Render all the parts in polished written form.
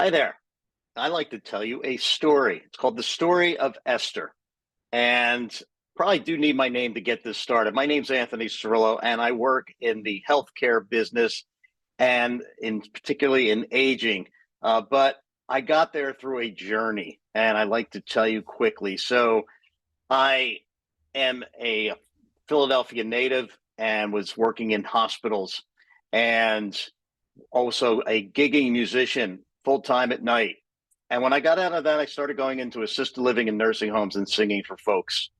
Hi there. I'd like to tell you a story. It's called The Story of Esther. And probably do need my name to get this started. My name's Anthony Cirillo, and I work in the healthcare business and in particularly in aging. But I got there through a journey, and I'd like to tell you quickly. So I am a Philadelphia native and was working in hospitals and also a gigging musician full time at night. And when I got out of that, I started going into assisted living and nursing homes and singing for folks.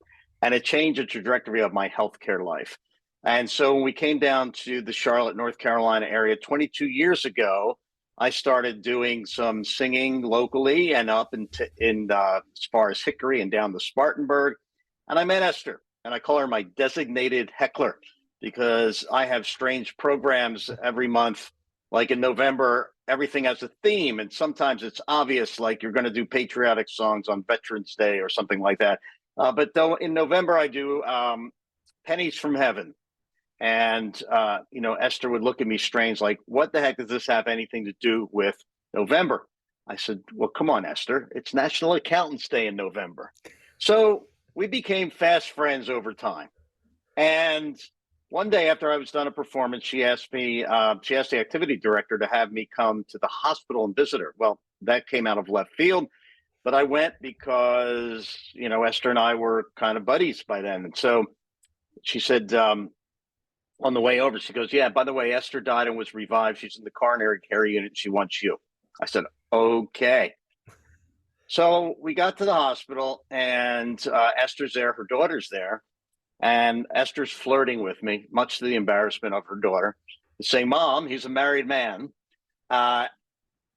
And it changed the trajectory of my healthcare life. And so when we came down to the Charlotte, North Carolina area 22 years ago, I started doing some singing locally and up in as far as Hickory and down to Spartanburg. And I met Esther, and I call her my designated heckler because I have strange programs every month. Like in November, everything has a theme, and sometimes it's obvious, like you're going to do patriotic songs on Veterans Day or something like that. But though in November, I do Pennies from Heaven. And, Esther would look at me strange, like, what the heck does this have anything to do with November? I said, well, come on, Esther. It's National Accountants Day in November. So we became fast friends over time. And one day after I was done a performance, she asked the activity director to have me come to the hospital and visit her. Well, that came out of left field, but I went because, Esther and I were kind of buddies by then. And so she said, on the way over, she goes, yeah, by the way, Esther died and was revived. She's in the coronary care unit. She wants you. I said, okay. So we got to the hospital and Esther's there. Her daughter's there. And Esther's flirting with me, much to the embarrassment of her daughter. Say, Mom, he's a married man.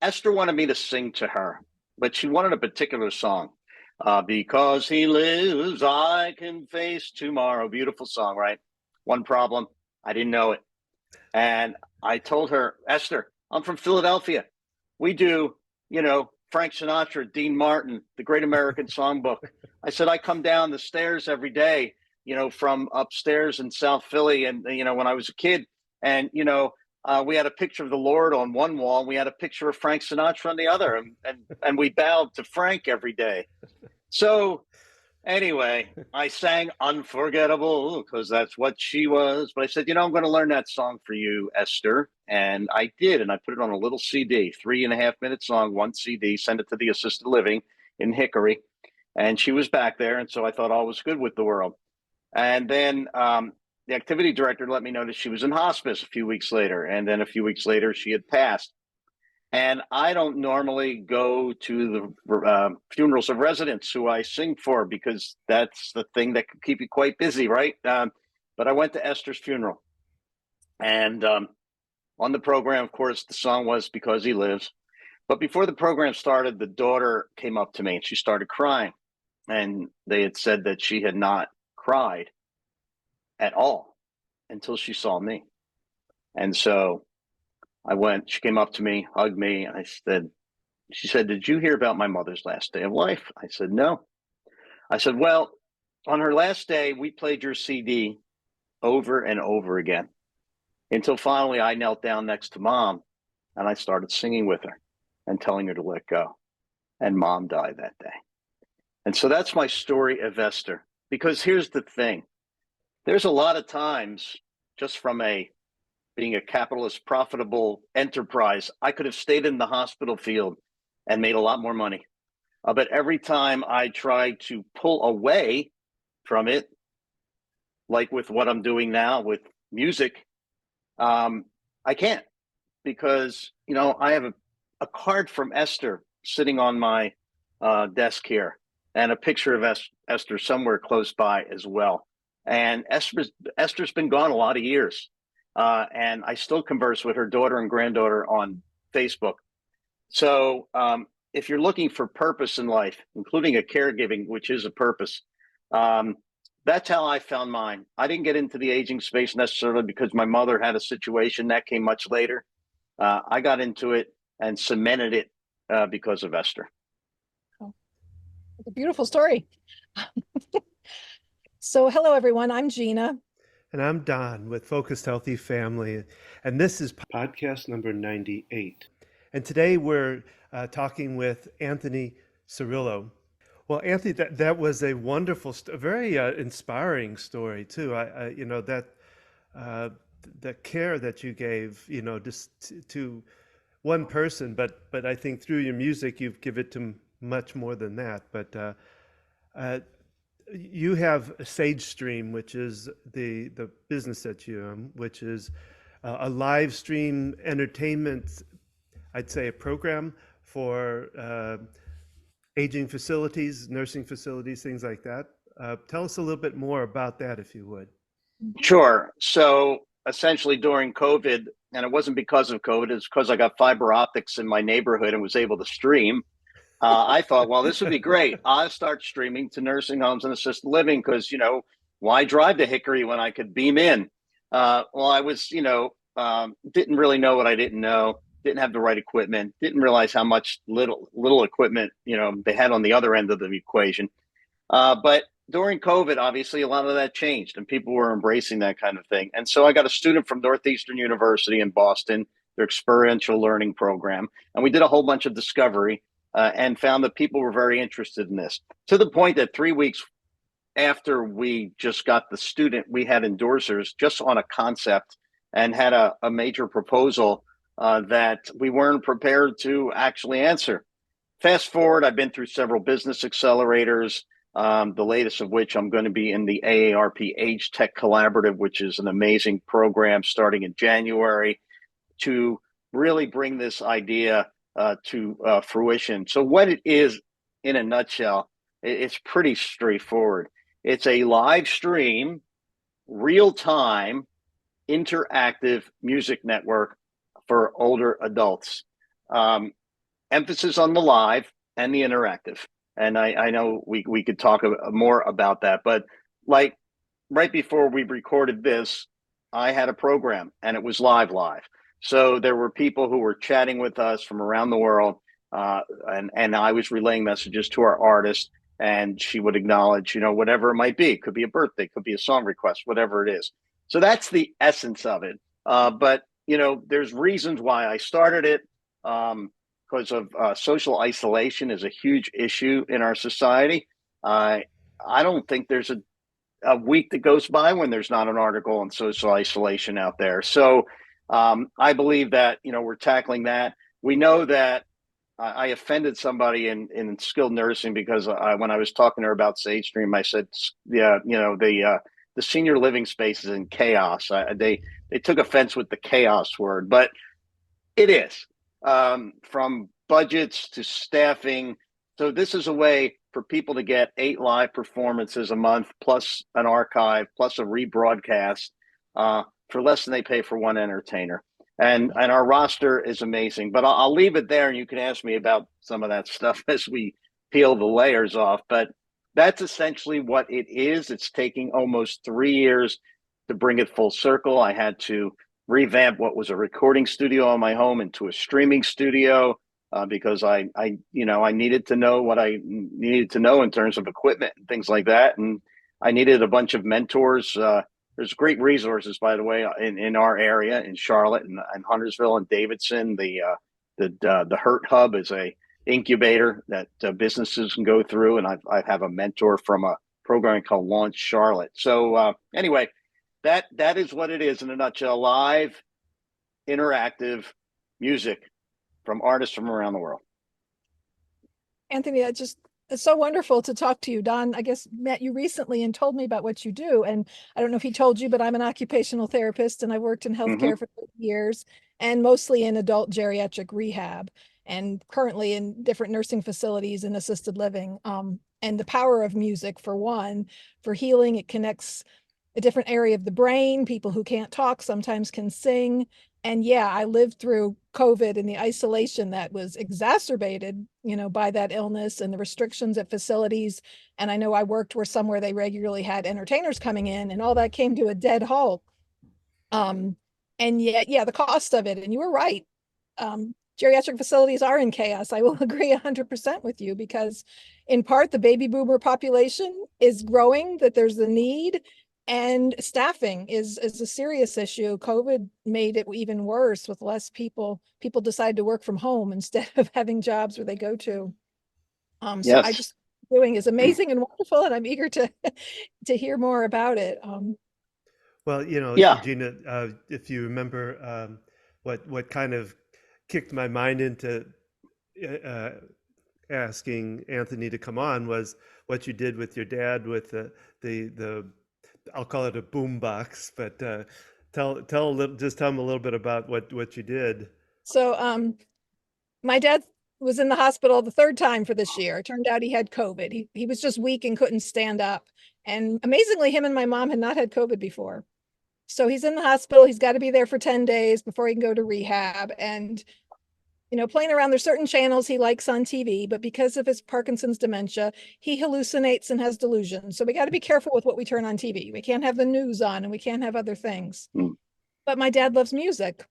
Esther wanted me to sing to her, but she wanted a particular song. Because he lives, I can face tomorrow. Beautiful song, right? One problem, I didn't know it. And I told her, Esther, I'm from Philadelphia. We do, Frank Sinatra, Dean Martin, the Great American Songbook. I said, I come down the stairs every day, from upstairs in South Philly. And, when I was a kid and, we had a picture of the Lord on one wall. And we had a picture of Frank Sinatra on the other. And we bowed to Frank every day. So anyway, I sang Unforgettable because that's what she was. But I said, I'm going to learn that song for you, Esther. And I did. And I put it on a little CD, 3.5-minute song, one CD, sent it to the assisted living in Hickory. And she was back there. And so I thought all was good with the world. And then the activity director let me know that she was in hospice a few weeks later. And then a few weeks later, she had passed. And I don't normally go to the funerals of residents who I sing for because that's the thing that can keep you quite busy, right? But I went to Esther's funeral. And on the program, of course, the song was Because He Lives. But before the program started, the daughter came up to me and she started crying. And they had said that she had not cried at all until she saw me. And so she came up to me, hugged me. She said, did you hear about my mother's last day of life? I said, no. I said, well, on her last day, we played your CD over and over again until finally I knelt down next to Mom and I started singing with her and telling her to let go. And Mom died that day. And so that's my story of Esther, because here's the thing. There's a lot of times just from being a capitalist, profitable enterprise, I could have stayed in the hospital field and made a lot more money. But every time I try to pull away from it, like with what I'm doing now with music, I can't because, I have a card from Esther sitting on my desk here and a picture of Esther somewhere close by as well. And Esther's been gone a lot of years. And I still converse with her daughter and granddaughter on Facebook. So if you're looking for purpose in life, including a caregiving, which is a purpose, that's how I found mine. I didn't get into the aging space necessarily because my mother had a situation that came much later. I got into it and cemented it because of Esther. Oh, it's a beautiful story. So hello, everyone. I'm Gina. And I'm Don with Focused Healthy Family. And this is podcast number 98. And today we're talking with Anthony Cirillo. Well, Anthony, that was a wonderful, very inspiring story too. You know, that the care that you gave, you know, just to one person, but I think through your music, you've given it to much more than that. But uh, you have Sagestream, which is the business that you own, which is a live stream entertainment, I'd say a program for aging facilities, nursing facilities, things like that. Tell us a little bit more about that, if you would. Sure. So essentially during COVID, and it wasn't because of COVID, it's because I got fiber optics in my neighborhood and was able to stream. I thought, well, this would be great. I'll start streaming to nursing homes and assisted living because, why drive to Hickory when I could beam in? Well, I was, didn't really know what I didn't know, didn't have the right equipment, didn't realize how much little equipment, they had on the other end of the equation. But during COVID, obviously, a lot of that changed and people were embracing that kind of thing. And so I got a student from Northeastern University in Boston, their experiential learning program, and we did a whole bunch of discovery and found that people were very interested in this to the point that 3 weeks after we just got the student, we had endorsers just on a concept and had a major proposal that we weren't prepared to actually answer. Fast forward, I've been through several business accelerators, the latest of which I'm going to be in the AARP Age Tech Collaborative, which is an amazing program starting in January to really bring this idea to fruition. So what it is in a nutshell, it's pretty straightforward. It's a live stream, real time, interactive music network for older adults. Emphasis on the live and the interactive. And I know we could talk more about that, but like right before we recorded this, I had a program and it was live. So there were people who were chatting with us from around the world, and I was relaying messages to our artist, and she would acknowledge, whatever it might be. It could be a birthday, could be a song request, whatever it is. So that's the essence of it. But there's reasons why I started it. Because of social isolation is a huge issue in our society. I don't think there's a week that goes by when there's not an article on social isolation out there. So I believe that, we're tackling that. We know that I offended somebody in skilled nursing because when I was talking to her about Sagestream, I said, yeah, the senior living space is in chaos. They took offense with the chaos word, but it is. From budgets to staffing. So this is a way for people to get 8 live performances a month, plus an archive, plus a rebroadcast for less than they pay for one entertainer. And our roster is amazing. But I'll leave it there, and you can ask me about some of that stuff as we peel the layers off. But that's essentially what it is. It's taking almost 3 years to bring it full circle. I had to revamp what was a recording studio in my home into a streaming studio because I needed to know what I needed to know in terms of equipment and things like that, and I needed a bunch of mentors. There's great resources, by the way, in our area in Charlotte and Huntersville and Davidson. The Hurt Hub is a incubator that businesses can go through, and I have a mentor from a program called Launch Charlotte. So anyway. That is what it is in a nutshell. Live, interactive music from artists from around the world. Anthony, it's so wonderful to talk to you. Don, I guess, met you recently and told me about what you do. And I don't know if he told you, but I'm an occupational therapist and I've worked in healthcare for 30 years and mostly in adult geriatric rehab and currently in different nursing facilities and assisted living. And the power of music, for one, for healing, it connects a different area of the brain. People who can't talk sometimes can sing. And yeah, I lived through COVID and the isolation that was exacerbated, by that illness and the restrictions at facilities. And I know I worked somewhere they regularly had entertainers coming in, and all that came to a dead halt. And yet, yeah, the cost of it. And you were right. Geriatric facilities are in chaos. I will agree 100% with you because in part, the baby boomer population is growing, that there's the need. And staffing is a serious issue. COVID made it even worse with less people. People decide to work from home instead of having jobs where they go to. So I Yes. just doing is amazing and wonderful, and I'm eager to to hear more about it. Well, you know, Yeah. Gina, if you remember, what kind of kicked my mind into uh, asking Anthony to come on was what you did with your dad with the I'll call it a boom box, but tell a little, just tell him a little bit about what you did. So my dad was in the hospital the third time for this year. It turned out he had COVID. He was just weak and couldn't stand up. And amazingly, him and my mom had not had COVID before. So he's in the hospital. He's got to be there for 10 days before he can go to rehab. And, you know, playing around, there's certain channels he likes on TV, but because of his Parkinson's dementia, he hallucinates and has delusions. So we got to be careful with what we turn on TV. We can't have the news on and we can't have other things. Mm. But my dad loves music.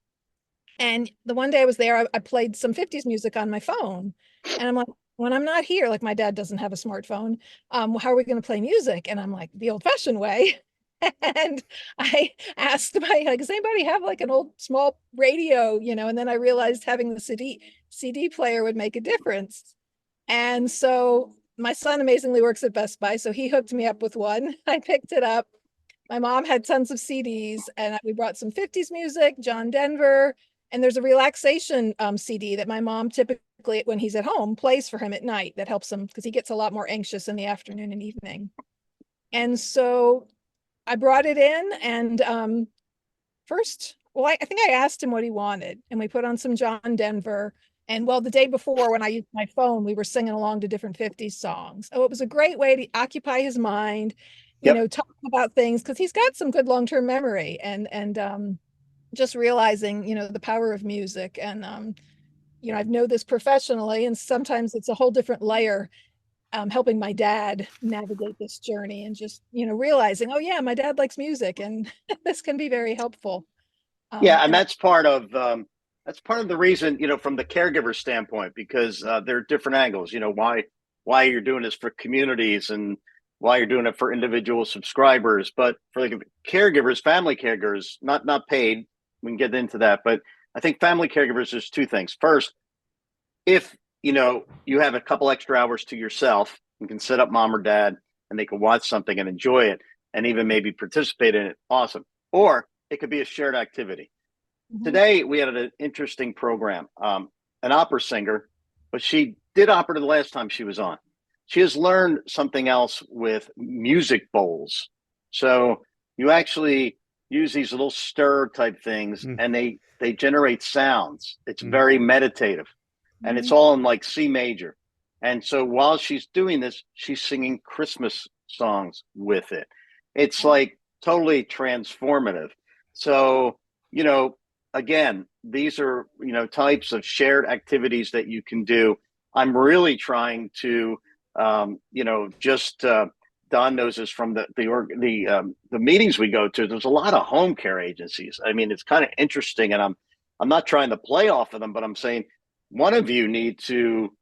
And the one day I was there, I played some 50s music on my phone. And I'm like, when I'm not here, like my dad doesn't have a smartphone, how are we going to play music? And I'm like, the old fashioned way. And I asked like, does anybody have like an old small radio, you know? And then I realized having the CD player would make a difference. And so my son amazingly works at Best Buy. So he hooked me up with one. I picked it up. My mom had tons of CDs and we brought some 50s music, John Denver, and there's a relaxation CD that my mom typically, when he's at home, plays for him at night that helps him because he gets a lot more anxious in the afternoon and evening. And so I brought it in and first, well, I think I asked him what he wanted and we put on some John Denver. And well, the day before when I used my phone, we were singing along to different 50s songs. Oh, it was a great way to occupy his mind, you Yep. know, talk about things because he's got some good long-term memory and just realizing, you know, the power of music. And you know, I know this professionally, and sometimes it's a whole different layer, helping my dad navigate this journey and just, you know, realizing, oh yeah, my dad likes music and this can be very helpful. Yeah, and And I, that's part of the reason, you know, from the caregiver standpoint, because there are different angles. You know, why you're doing this for communities and why you're doing it for individual subscribers, but for the caregivers, family caregivers, not paid. We can get into that, but I think family caregivers, there's two things. First, if you know you have a couple extra hours to yourself, you can set up mom or dad, and they can watch something and enjoy it, and even maybe participate in it. Awesome. Or it could be a shared activity. Mhm. Today we had an interesting program. An opera singer, but she did opera the last time she was on. She has learned something else with music bowls. So you actually use these little stir type things, Mm, and they generate sounds. It's mm, very meditative, and it's Mhm. all in like C major. And so while she's doing this, she's singing Christmas songs with it. It's like totally transformative. So, you know, again, these are, you know, types of shared activities that you can do. I'm really trying to, you know, just Don knows this from the meetings we go to. There's a lot of home care agencies. I mean, it's kind of interesting, and I'm not trying to play off of them, but I'm saying one of you need to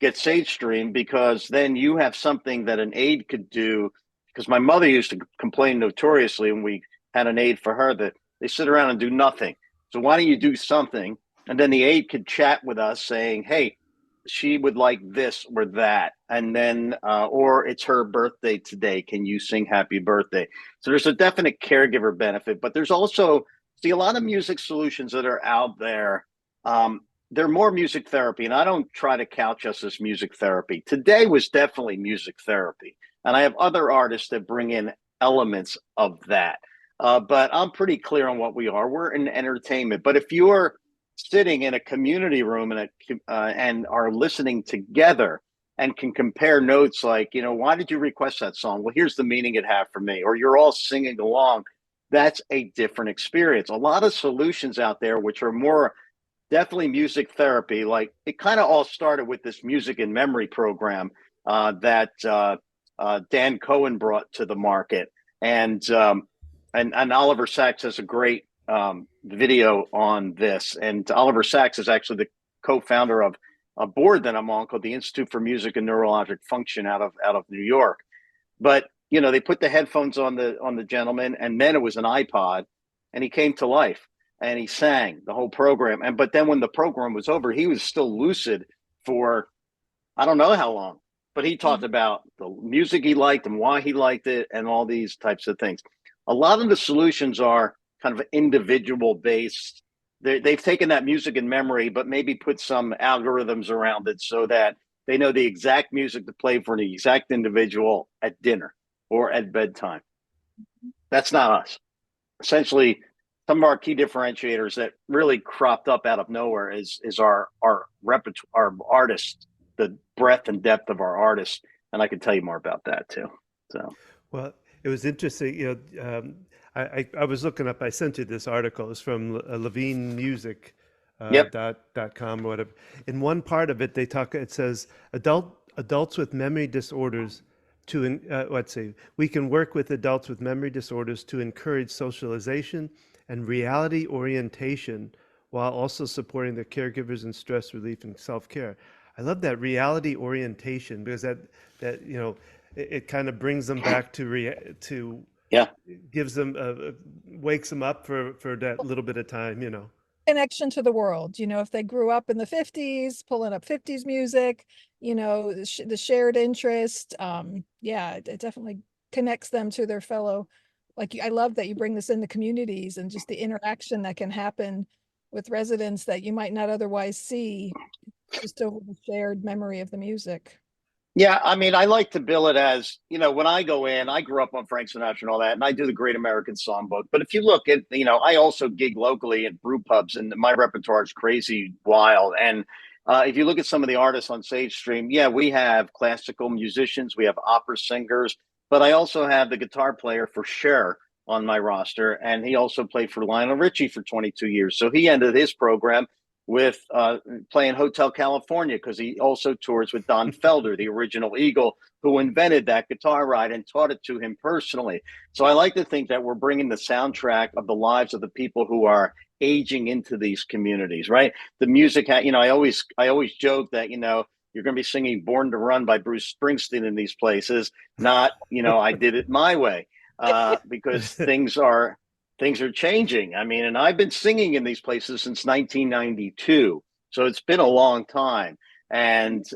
get Sagestream because then you have something that an aide could do. Because my mother used to complain notoriously when we had an aide for her that they sit around and do nothing. So why don't you do something? And then the aide could chat with us saying, hey, she would like this or that. And then, or it's her birthday today. Can you sing happy birthday? So there's a definite caregiver benefit, but there's also, see, a lot of music solutions that are out there. They're more music therapy. And I don't try to couch us as music therapy. Today was definitely music therapy. And I have other artists that bring in elements of that. But I'm pretty clear on what we are. We're in entertainment. But if you're sitting in a community room and are listening together and can compare notes like, you know, why did you request that song? Well, here's the meaning it had for me. Or you're all singing along. That's a different experience. A lot of solutions out there, which are more definitely music therapy, like it kind of all started with this music and memory program that Dan Cohen brought to the market. And Oliver Sacks has a great video on this. And Oliver Sacks is actually the co-founder of a board that I'm on called the Institute for Music and Neurologic Function out of New York. But they put the headphones on the gentleman, and then it was an iPod, and he came to life and he sang the whole program. But then when the program was over, he was still lucid for I don't know how long. But he talked about the music he liked and why he liked it and all these types of things. A lot of the solutions are kind of individual based. They've taken that music and memory, but maybe put some algorithms around it so that they know the exact music to play for the exact individual at dinner or at bedtime. That's not us. Essentially, some of our key differentiators that really cropped up out of nowhere is our repertoire, our artists, the breadth and depth of our artists, and I can tell you more about that too. So, Well, it was interesting. I was looking up. I sent you this article. It's from Levine Music. yep, Dot com or whatever. In one part of it, it says adults with memory disorders let's see, we can work with adults with memory disorders to encourage socialization and reality orientation while also supporting their caregivers in stress relief and self-care. I love that reality orientation because it kind of brings them back to yeah. gives them wakes them up for that little bit of time. Connection to the world, if they grew up in the 50s, pulling up 50s music, the shared interest. Yeah, it definitely connects them to their fellow. I love that you bring this into communities and just the interaction that can happen with residents that you might not otherwise see just over the shared memory of the music. Yeah, I mean, I like to bill it as, when I go in, I grew up on Frank Sinatra and all that, and I do the Great American Songbook. But if you look at, I also gig locally at brew pubs, and my repertoire is crazy wild. And if you look at some of the artists on Sagestream, yeah, we have classical musicians, we have opera singers, but I also have the guitar player for Cher on my roster, and he also played for Lionel Richie for 22 years. So he ended his program with playing Hotel California because he also tours with Don Felder, the original Eagle, who invented that guitar ride and taught it to him personally. So I like to think that we're bringing the soundtrack of the lives of the people who are aging into these communities, right? The music, I always joke that, you're going to be singing Born to Run by Bruce Springsteen in these places, not, I did it my way, because things are changing. I mean, and I've been singing in these places since 1992, so it's been a long time. And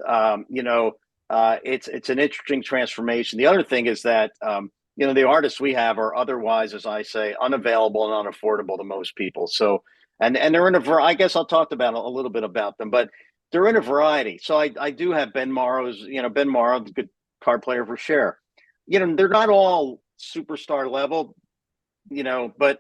it's an interesting transformation. The other thing is that the artists we have are otherwise, as I say, unavailable and unaffordable to most people. So, and they're in I guess I'll talk about a little bit about them, but they're in a variety. So I do have Ben Morrow's, Ben Morrow, the good card player for Cher. They're not all superstar level, but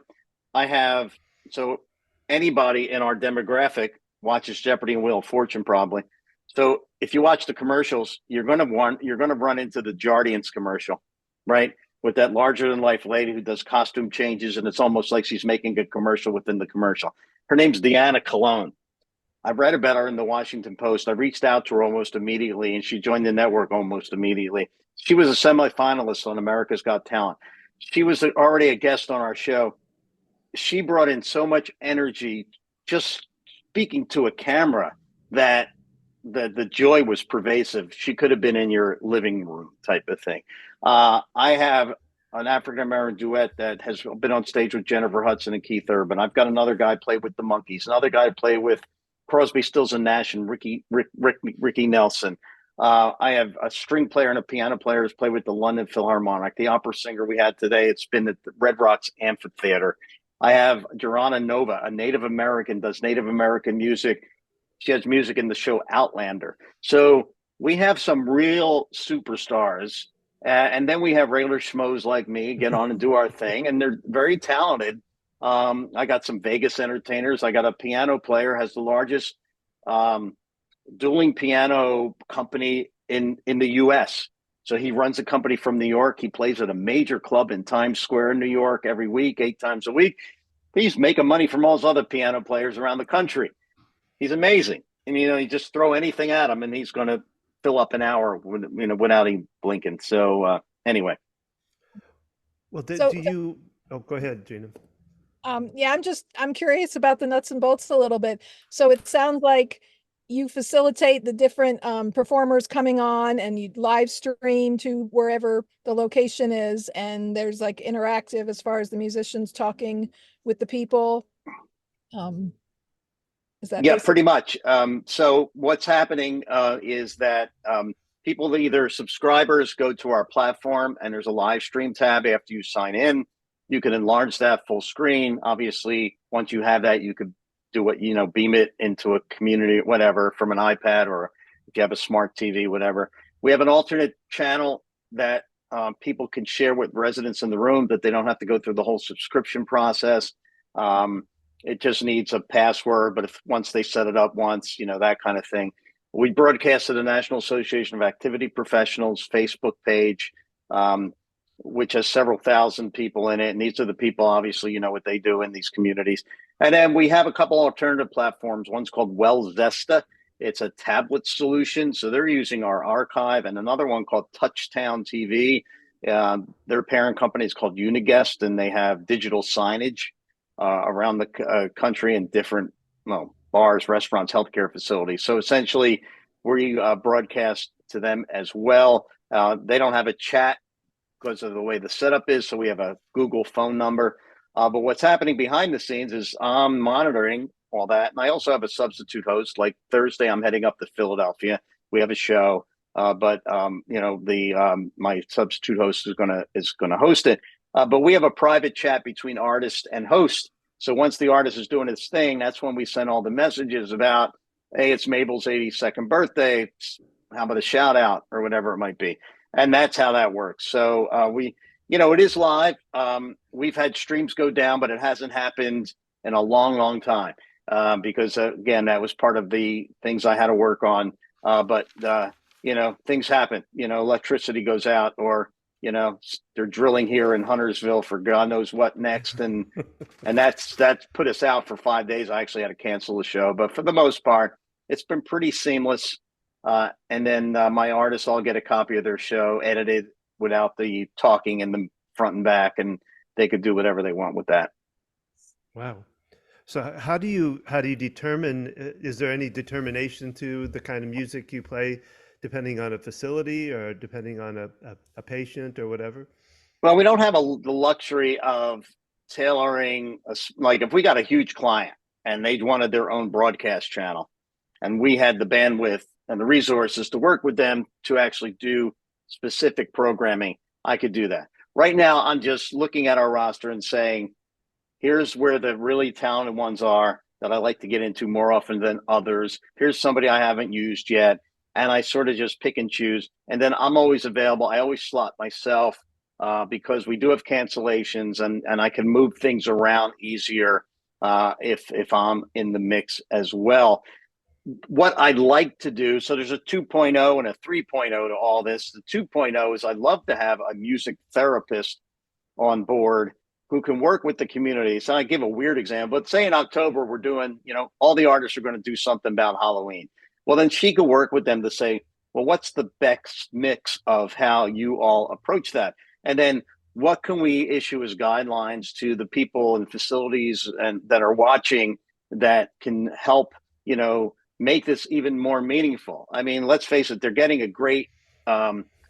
I have, so anybody in our demographic watches Jeopardy and Wheel of Fortune probably. So if you watch the commercials, you're going to run into the Jardiance commercial, right? With that larger than life lady who does costume changes, and it's almost like she's making a commercial within the commercial. Her name's Deanna Cologne. I read about her in the Washington Post. I reached out to her almost immediately, and she joined the network almost immediately. She was a semifinalist on America's Got Talent. She was already a guest on our show. She brought in so much energy just speaking to a camera that the joy was pervasive. She could have been in your living room type of thing. I have an African-American duet that has been on stage with Jennifer Hudson and Keith Urban. I've got another guy play with the Monkees, another guy play with Crosby, Stills and Nash and Ricky Nelson. I have a string player and a piano player who's played with the London Philharmonic. The opera singer we had today, it's been at the Red Rocks Amphitheater. I have Joanna Nova, a Native American, does Native American music. She has music in the show Outlander. So we have some real superstars. And then we have regular schmoes like me get on and do our thing. And they're very talented. I got some Vegas entertainers. I got a piano player, has the largest dueling piano company in the US. So he runs a company from New York. He plays at a major club in Times Square in New York every week, 8 times a week. He's making money from all his other piano players around the country. He's amazing. And, you just throw anything at him and he's going to fill up an hour without even blinking. So anyway. Well, go ahead, Gina. Yeah, I'm curious about the nuts and bolts a little bit. So it sounds like you facilitate the different performers coming on, and you live stream to wherever the location is, and there's like interactive as far as the musicians talking with the people. Is that Yeah, basic? pretty much. So what's happening is that people, either subscribers, go to our platform, and there's a live stream tab after you sign in. You can enlarge that full screen. Obviously, once you have that, you could do what, beam it into a community, whatever, from an iPad, or if you have a smart TV, whatever. We have an alternate channel that people can share with residents in the room, that they don't have to go through the whole subscription process. It just needs a password, but once they set it up once, that kind of thing. We broadcast to the National Association of Activity Professionals Facebook page, which has several thousand people in it. And these are the people, obviously, what they do in these communities. And then we have a couple alternative platforms. One's called Zesta. It's a tablet solution. So they're using our archive, and another one called Touchtown TV. Their parent company is called Uniguest, and they have digital signage around the country in different bars, restaurants, healthcare facilities. So essentially, we broadcast to them as well. They don't have a chat because of the way the setup is, so we have a Google phone number. But what's happening behind the scenes is I'm monitoring all that, and I also have a substitute host. Like Thursday, I'm heading up to Philadelphia. We have a show, but my substitute host is gonna host it. But we have a private chat between artist and host. So once the artist is doing his thing, that's when we send all the messages about, hey, it's Mabel's 82nd birthday. How about a shout out, or whatever it might be? And that's how that works. So it is live. We've had streams go down, but it hasn't happened in a long, long time because, again, that was part of the things I had to work on. But things happen. Electricity goes out, or they're drilling here in Huntersville for God knows what next, and that's put us out for 5 days. I actually had to cancel the show, but for the most part, it's been pretty seamless. And then my artists all get a copy of their show edited without the talking in the front and back, and they could do whatever they want with that. Wow. So how do you determine? Is there any determination to the kind of music you play, depending on a facility or depending on a patient or whatever? Well, we don't have the luxury of tailoring. Like if we got a huge client and they wanted their own broadcast channel, and we had the bandwidth and the resources to work with them to actually do specific programming, I could do that. Right now, I'm just looking at our roster and saying, here's where the really talented ones are that I like to get into more often than others. Here's somebody I haven't used yet. And I sort of just pick and choose. And then I'm always available. I always slot myself because we do have cancellations, and I can move things around easier if I'm in the mix as well. What I'd like to do, so there's a 2.0 and a 3.0 to all this. The 2.0 is I'd love to have a music therapist on board who can work with the community. So I give a weird example, but say in October, we're doing, all the artists are going to do something about Halloween. Well, then she could work with them to say, well, what's the best mix of how you all approach that? And then what can we issue as guidelines to the people and facilities and that are watching that can help, make this even more meaningful? I mean, let's face it, they're getting a great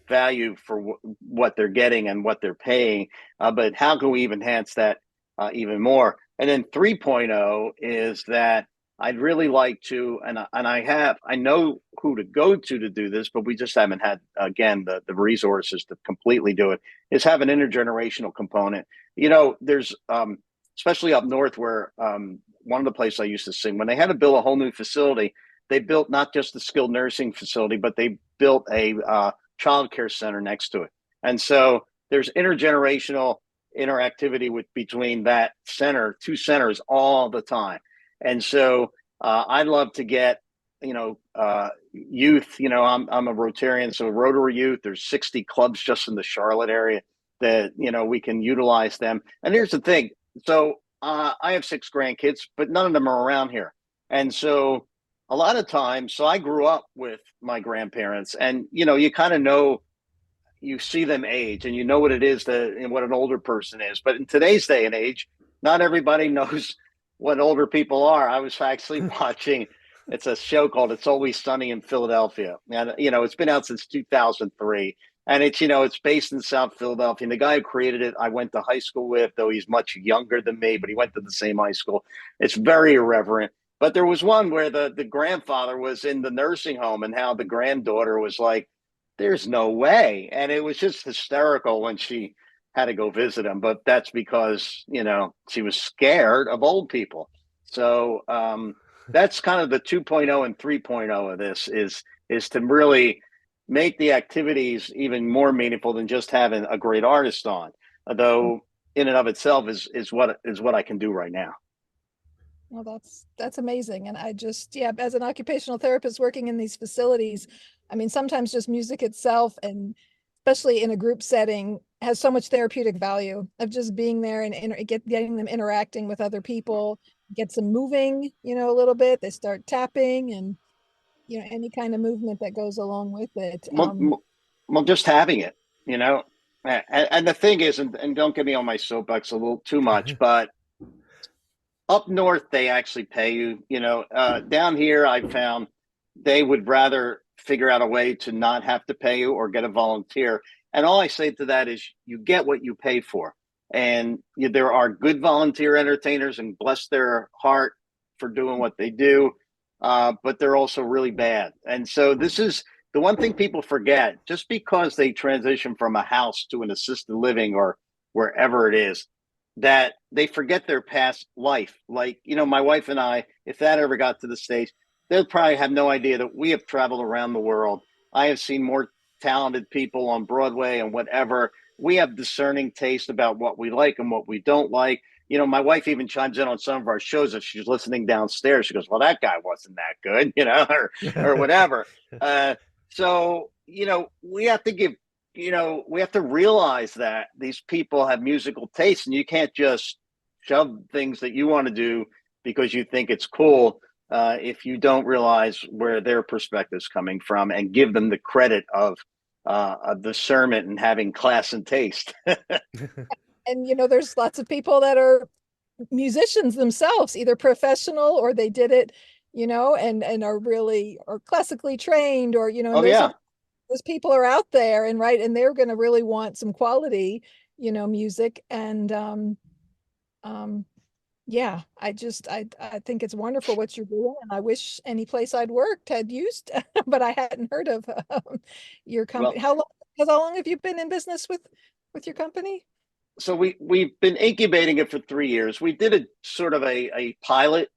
value for what they're getting and what they're paying. But how can we even enhance that even more? And then 3.0 is that I'd really like to, and I know who to go to do this, but we just haven't had, again, the resources to completely do it, is have an intergenerational component. There's, especially up north where one of the places I used to sing, when they had to build a whole new facility, they built not just the skilled nursing facility, but they built a child care center next to it. And so there's intergenerational interactivity between that center, two centers all the time. And so I'd love to get, youth, I'm a Rotarian, so Rotary Youth, there's 60 clubs just in the Charlotte area that, we can utilize them. And here's the thing. So I have 6 grandkids, but none of them are around here. And so a lot of times, so I grew up with my grandparents, and, you kind of know, you see them age and you know what it is what an older person is. But in today's day and age, not everybody knows what older people are. I was actually watching It's a show called It's Always Sunny in Philadelphia. And, you know, it's been out since 2003. And it's, you know, it's based in South Philadelphia. And the guy who created it, I went to high school with, though he's much younger than me, but he went to the same high school. It's very irreverent. But there was one where the grandfather was in the nursing home and how the granddaughter was like, there's no way. And it was just hysterical when she had to go visit him. But that's because, you know, she was scared of old people. So that's kind of the 2.0 and 3.0 of this is to really make the activities even more meaningful than just having a great artist on. Although in and of itself is what I can do right now. Well, that's amazing. And I just, yeah, as an occupational therapist working in these facilities, I mean, sometimes just music itself, and especially in a group setting, has so much therapeutic value of just being there and getting them interacting with other people, gets them moving, you know, a little bit. They start tapping and, you know, any kind of movement that goes along with it. Well, just having it, you know, and the thing is, and don't get me on my soapbox a little too much, but up north they actually pay you. You know, down here I found they would rather figure out a way to not have to pay you or get a volunteer. And all I say to that is, you get what you pay for. And there are good volunteer entertainers, and bless their heart for doing what they do. But they're also really bad. And so this is the one thing people forget. Just because they transition from a house to an assisted living or wherever it is, that they forget their past life. Like, you know, my wife and I, if that ever got to the States, they'll probably have no idea that we have traveled around the world. I have seen more talented people on Broadway and whatever. We have discerning taste about what we like and what we don't like. You know, my wife even chimes in on some of our shows if she's listening downstairs. She goes, well, that guy wasn't that good, you know, or whatever. So, you know, we have to give, you know, we have to realize that these people have musical tastes, and you can't just shove things that you want to do because you think it's cool if you don't realize where their perspective is coming from and give them the credit of discernment and having class and taste. And, you know, there's lots of people that are musicians themselves, either professional or they did it, you know, and are really, or classically trained, or, you know, and Oh, yeah. those people are out there, and right, and they're going to really want some quality, you know, music. And yeah, I think it's wonderful what you're doing, and I wish any place I'd worked had used, but I hadn't heard of your company. Well, How long have you been in business with your company? so we've been incubating it for 3 years. We did a sort of a pilot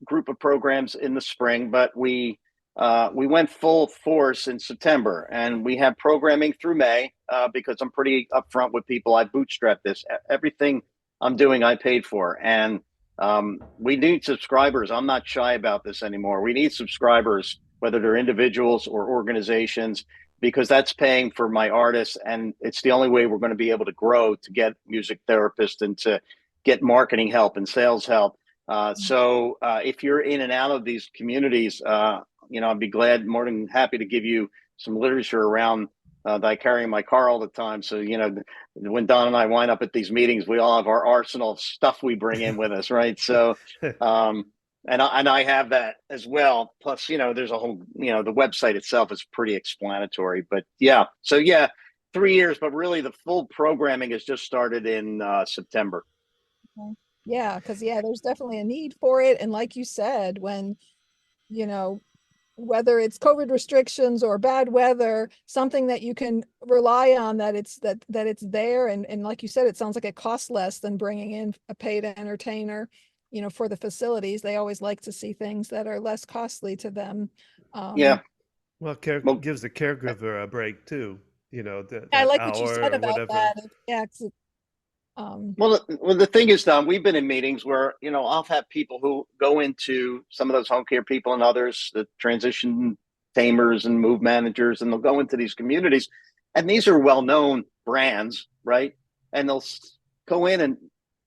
group of programs in the spring, but we went full force in September, and we have programming through May because I'm pretty upfront with people. I bootstrapped this. Everything I'm doing, I paid for, and we need subscribers. I'm not shy about this anymore. We need subscribers, whether they're individuals or organizations, because that's paying for my artists, and it's the only way we're going to be able to grow, to get music therapists and to get marketing help and sales help. So if you're in and out of these communities, you know, I'd be glad, more than happy to give you some literature around that I carry in my car all the time. So, you know, when Don and I wind up at these meetings, we all have our arsenal of stuff we bring in with us, right? So, and I have that as well. Plus, you know, there's a whole, you know, the website itself is pretty explanatory. But yeah, so yeah, 3 years, but really the full programming has just started in September. Okay. Yeah, because yeah, there's definitely a need for it. And like you said, when, you know, whether it's COVID restrictions or bad weather, something that you can rely on, that it's there. And like you said, it sounds like it costs less than bringing in a paid entertainer, you know, for the facilities. They always like to see things that are less costly to them. Yeah. Well, Well, gives the caregiver a break too, you know, I that like what you hour said or about whatever. that. Yeah, 'cause um, well, the thing is, Don, we've been in meetings where, you know, I'll have people who go into some of those home care people and others, the transition tamers and move managers, and they'll go into these communities, and these are well-known brands, right? And they'll go in, and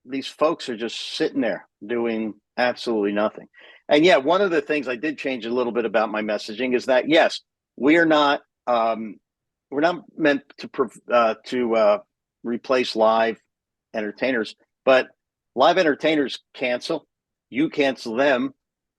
these folks are just sitting there doing absolutely nothing. And yeah, one of the things I did change a little bit about my messaging is that, yes, we are not we're not meant to replace live entertainers, but live entertainers cancel. You cancel them.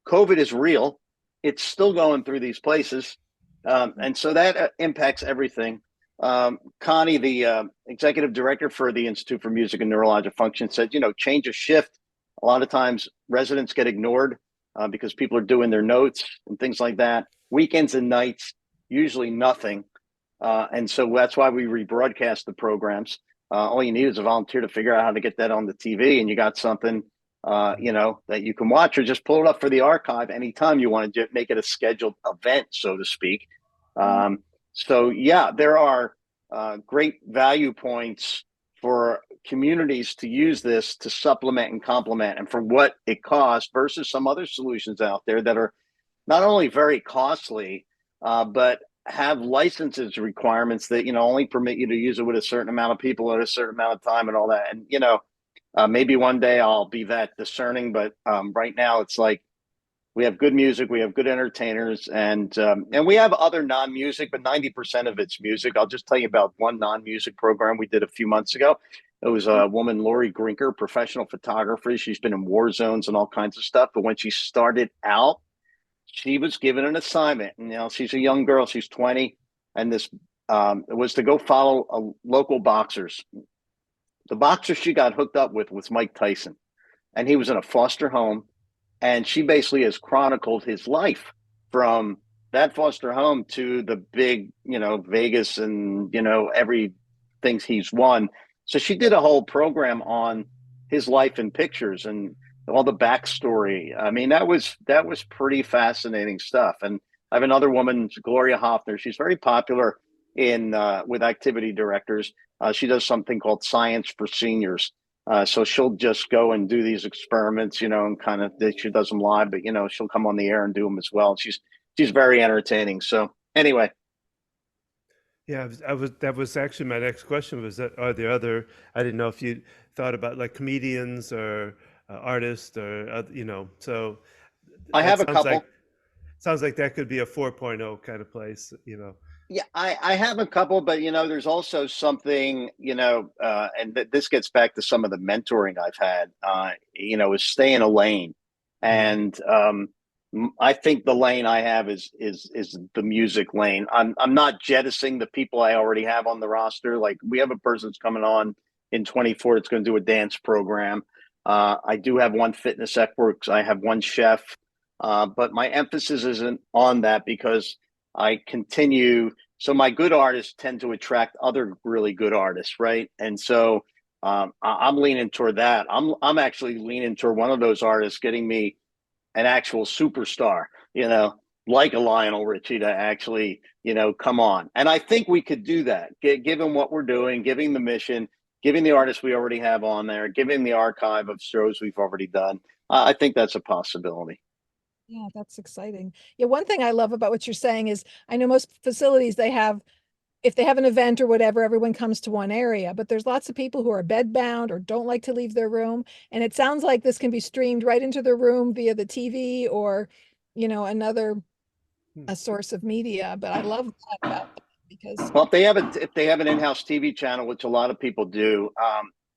COVID is real. it's still going through these places. And so that impacts everything. Connie, the executive director for the Institute for Music and Neurologic Function, said, change of shift. A lot of times residents get ignored because people are doing their notes and things like that. Weekends and nights, usually nothing. And so that's why we rebroadcast the programs. All you need is a volunteer to figure out how to get that on the TV, and you got something, that you can watch, or just pull it up for the archive anytime you want to make it a scheduled event, so to speak. So yeah, there are great value points for communities to use this to supplement and complement, and for what it costs versus some other solutions out there that are not only very costly, but have licenses requirements that only permit you to use it with a certain amount of people at a certain amount of time and all that. And maybe one day I'll be that discerning, but right now it's like we have good music, we have good entertainers, and we have other non-music, but 90% of it's music. I'll just tell you about one non-music program we did a few months ago. It was a woman, Lori Grinker, professional photographer. She's been in war zones and all kinds of stuff. But when she started out, she was given an assignment. And, she's a young girl. She's 20. And this was to go follow local boxers. The boxer she got hooked up with was Mike Tyson. And he was in a foster home. And she basically has chronicled his life from that foster home to the big, Vegas and, everything he's won. So she did a whole program on his life in pictures and all the backstory. I mean, that was pretty fascinating stuff. And I have another woman, Gloria Hoffner. She's very popular in with activity directors. She does something called Science for Seniors. So she'll just go and do these experiments, and kind of, she does them live, but she'll come on the air and do them as well. She's very entertaining. So anyway. Yeah, that was actually my next question, was that are there other, I didn't know if you thought about like comedians or artists or, so I have a couple. Sounds like that could be a 4.0 kind of place, Yeah, I have a couple, but there's also something, and this gets back to some of the mentoring I've had, is stay in a lane. And I think the lane I have is the music lane. I'm not jettisoning the people I already have on the roster. Like, we have a person that's coming on in 24 that's going to do a dance program. I do have one fitness expert. I have one chef, but my emphasis isn't on that because I continue. So my good artists tend to attract other really good artists, right? And so I'm leaning toward that. I'm actually leaning toward one of those artists getting me an actual superstar, like a Lionel Richie, to actually, come on. And I think we could do that, given what we're doing, giving the mission, giving the artists we already have on there, giving the archive of shows we've already done. I think that's a possibility. Yeah, that's exciting. Yeah, one thing I love about what you're saying is I know most facilities, if they have an event or whatever, everyone comes to one area, but there's lots of people who are bedbound or don't like to leave their room. And it sounds like this can be streamed right into their room via the TV or, another a source of media. But I love that about that because Well, if they have an in-house TV channel, which a lot of people do,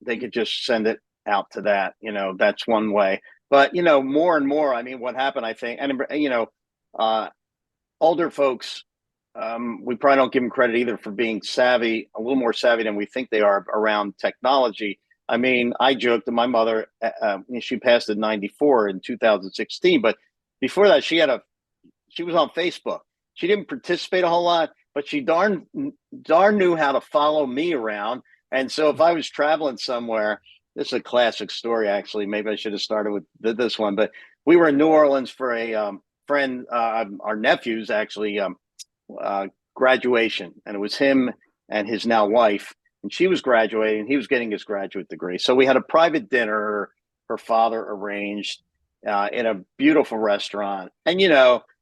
they could just send it out to that. That's one way. But more and more. I mean, what happened? I think, and older folks, we probably don't give them credit either for being savvy, a little more savvy than we think they are around technology. I mean, I joked that my mother, she passed at 94 in 2016, but before that, she was on Facebook. She didn't participate a whole lot, but she darn knew how to follow me around. And so if I was traveling somewhere, this is a classic story, actually. Maybe I should have started with this one, but we were in New Orleans for a friend, our nephew's actually graduation, and it was him and his now wife, and she was graduating. He was getting his graduate degree. So we had a private dinner her father arranged in a beautiful restaurant. And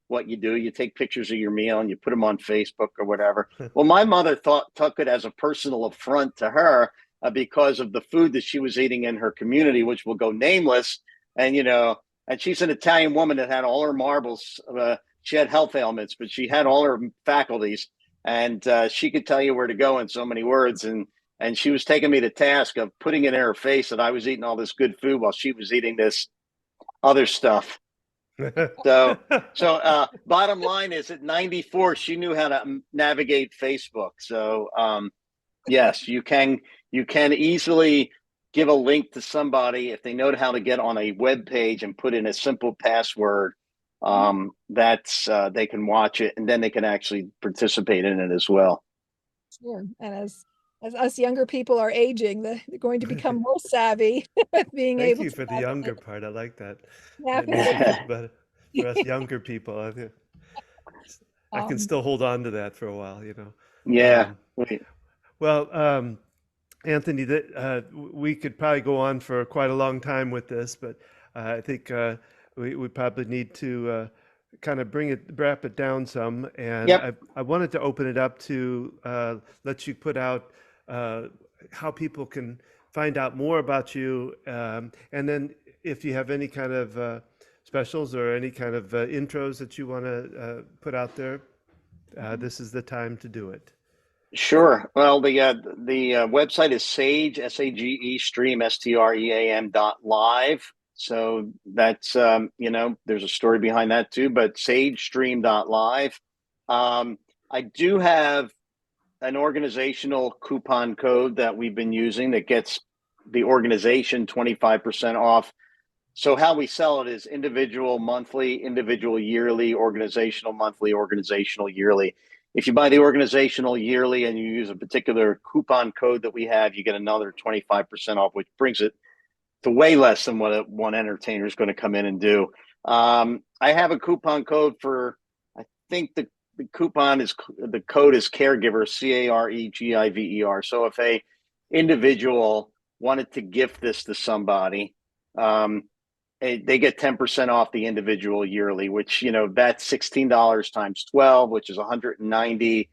what you do, you take pictures of your meal and you put them on Facebook or whatever. Well, my mother took it as a personal affront to her because of the food that she was eating in her community, which will go nameless. And, and she's an Italian woman that had all her marbles. She had health ailments, but she had all her faculties, and she could tell you where to go in so many words. And she was taking me to task of putting it in her face that I was eating all this good food while she was eating this other stuff. So bottom line is at 94, she knew how to navigate Facebook. So yes, you can easily give a link to somebody if they know how to get on a web page and put in a simple password. That's they can watch it and then they can actually participate in it as well. Sure. And as us younger people are aging, they're going to become more savvy with being Thank able you to for the younger navigate. part. I like that. It makes me Navigate. feel better for us younger people. I can Um, still hold on to that for a while, you know. Yeah. Um, well, Anthony, we could probably go on for quite a long time with this, but I think we probably need to kind of wrap it down some. And Yep. I wanted to open it up to let you put out how people can find out more about you, and then if you have any kind of specials or any kind of intros that you want to put out there, this is the time to do it. Sure. Well, the website is Sage, SAGE Stream, STREAM.live. So that's there's a story behind that too, but sagestream.live. I do have an organizational coupon code that we've been using that gets the organization 25% off. So how we sell it is individual monthly, individual yearly, organizational monthly, organizational yearly. If you buy the organizational yearly and you use a particular coupon code that we have, you get another 25% off, which brings it to way less than what one entertainer is going to come in and do. I have a coupon code for, I think the code is caregiver, CAREGIVER. So if a individual wanted to gift this to somebody, they get 10% off the individual yearly, which, that's $16 times 12, which is 190,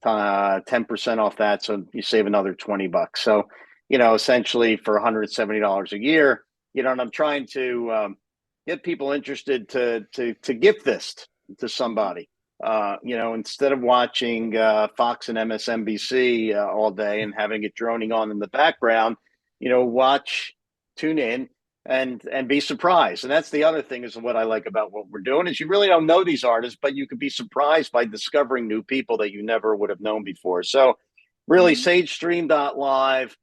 10% off that. So you save another $20. So, essentially for $170 a year, and I'm trying to get people interested to gift this to somebody. Instead of watching Fox and MSNBC all day and having it droning on in the background, tune in and be surprised. And that's the other thing is what I like about what we're doing is you really don't know these artists, but you could be surprised by discovering new people that you never would have known before. So really sagestream.live.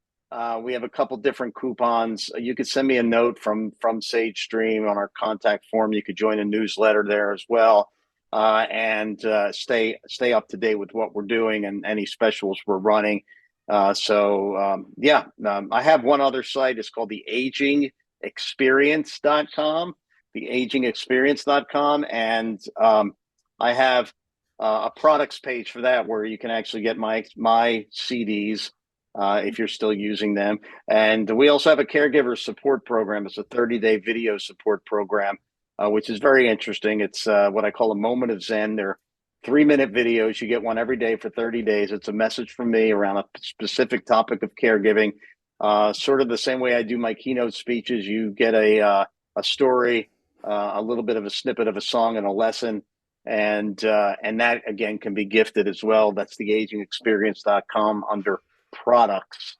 We have a couple different coupons. You could send me a note from Sagestream on our contact form. You could join a newsletter there as well, and stay up to date with what we're doing and any specials we're running. I have one other site. It's called the agingexperience.com, and I have a products page for that where you can actually get my CDs if you're still using them. And we also have a caregiver support program. It's a 30-day video support program, which is very interesting. It's what I call a moment of Zen. They're 3-minute videos. You get one every day for 30 days. It's a message from me around a specific topic of caregiving. Sort of the same way I do my keynote speeches. You get a story, a little bit of a snippet of a song and a lesson. And that again can be gifted as well. That's the agingexperience.com under products.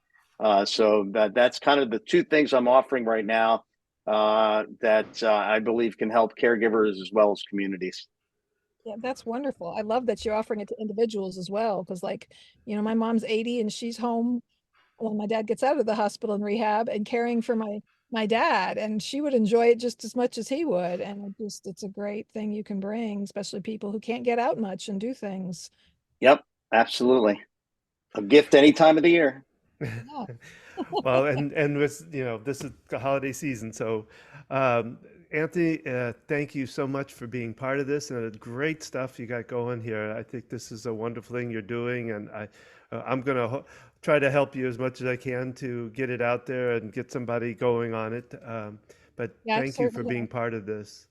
So that's kind of the two things I'm offering right now that I believe can help caregivers as well as communities. Yeah, that's wonderful. I love that you're offering it to individuals as well. Because my mom's 80 and she's home when my dad gets out of the hospital and rehab and caring for my dad, and she would enjoy it just as much as he would. And it's a great thing you can bring, especially people who can't get out much and do things. Yep, absolutely. A gift any time of the year. Yeah. Well, and with this is the holiday season, so Anthony, thank you so much for being part of this and the great stuff you got going here. I think this is a wonderful thing you're doing, and I'm gonna try to help you as much as I can to get it out there and get somebody going on it. But Yeah, thank you for being part of this.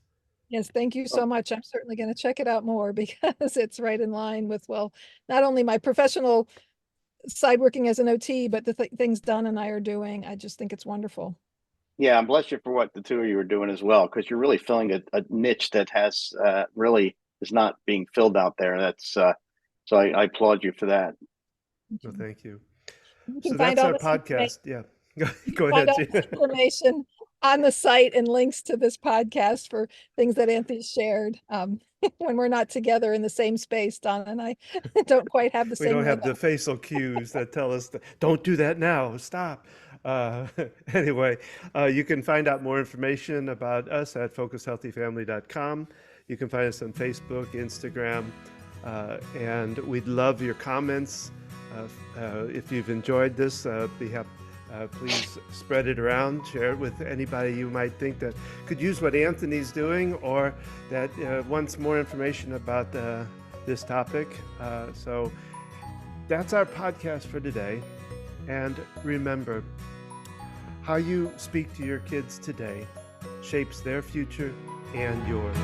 Yes, thank you so much. I'm certainly going to check it out more because it's right in line with, well, not only my professional side working as an OT, but the things Don and I are doing. I just think it's wonderful. Yeah, and bless you for what the two of you are doing as well, because you're really filling a niche that has really is not being filled out there. That's so I applaud you for that. Well, thank you. You So can find that's all our this podcast. Yeah. Go find ahead, all Gina. this information on the site and links to this podcast for things that Anthony shared. When we're not together in the same space, Don and I don't quite have the We same don't have the rhythm. facial cues that tell us, don't do that now, stop. Uh, anyway, you can find out more information about us at focushealthyfamily.com. You can find us on Facebook, Instagram, and we'd love your comments. If you've enjoyed this, please spread it around, share it with anybody you might think that could use what Anthony's doing or that wants more information about this topic. So that's our podcast for today. And remember, how you speak to your kids today shapes their future and yours.